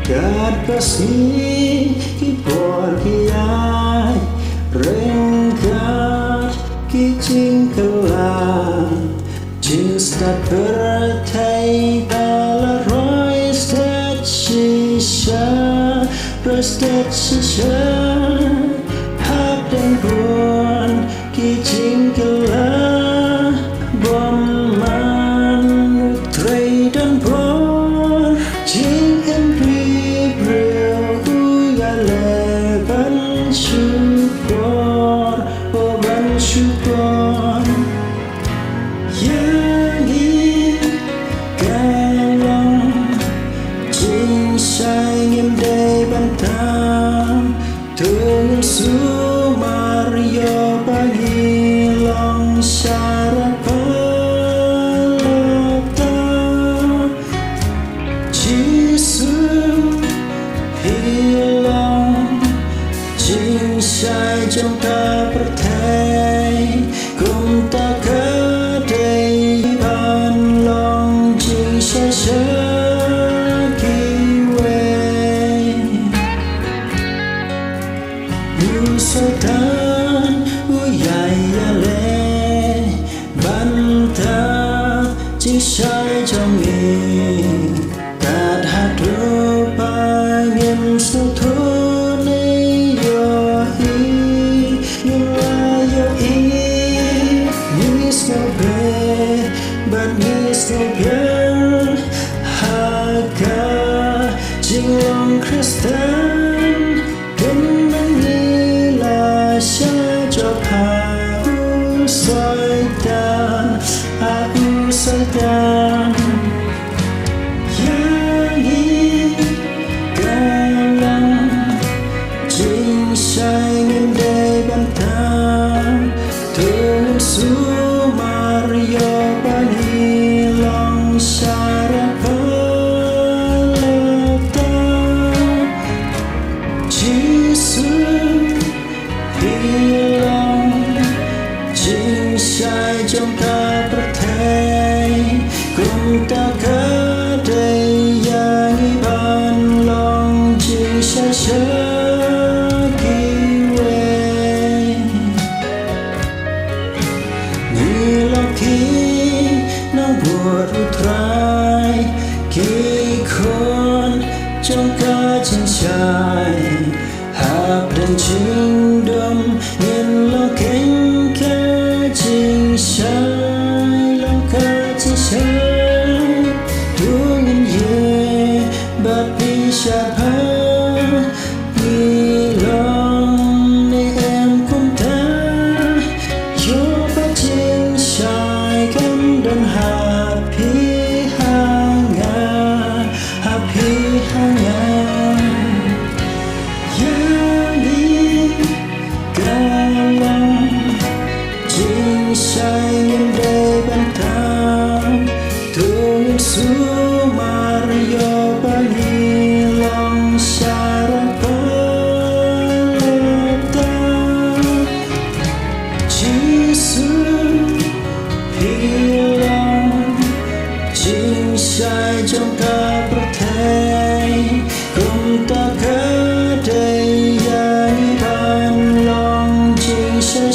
kasih kiai renggat kicingkelan Jinstad bertai balaroi stat shisha Restat shisha hap dan buan kicingkelan Bom man utrai dan bor Jing and syukur yang galang chính sai nghiêm đầy bàn tham thương su Mario bagi long syarapalata Jesus hilang chính sai trong ta pertai cùng ta cả đây bàn lòng chính sai sẽ kiwe như sâu tan uyai ale ban ta chính sai trong nghề cả hạt đô ba nghiêm sâu thôn này yo hi nhưng yo hi Nis no be, but nis no bien Haka jing long Kristen Bên bên ni la xa cho ha u soi tan a u soi tan Yang yi galang jing sai nghiêm đầy ban tam thương su Mario bani long syarapalata Jesus hilang chính sai trong ta pertai cùng ta cả đây yang ban long chính sai sẽ buat utrai kikon trong cả chân trai hạp dan chinh đâm nhìn lo cánh ca chinh sai lo ca chinh sai đua nhìn ye bát đi xa phá nghi lòng này em cùng ta yo bát chinh sai cánh đơn happy hanya yang di galang jing sai nghiêm đầy ban tham thương su Mario bagi long syarapalata Jesus hilang chính sai trong ta pertai cùng ta cả đây yang ban long chính sai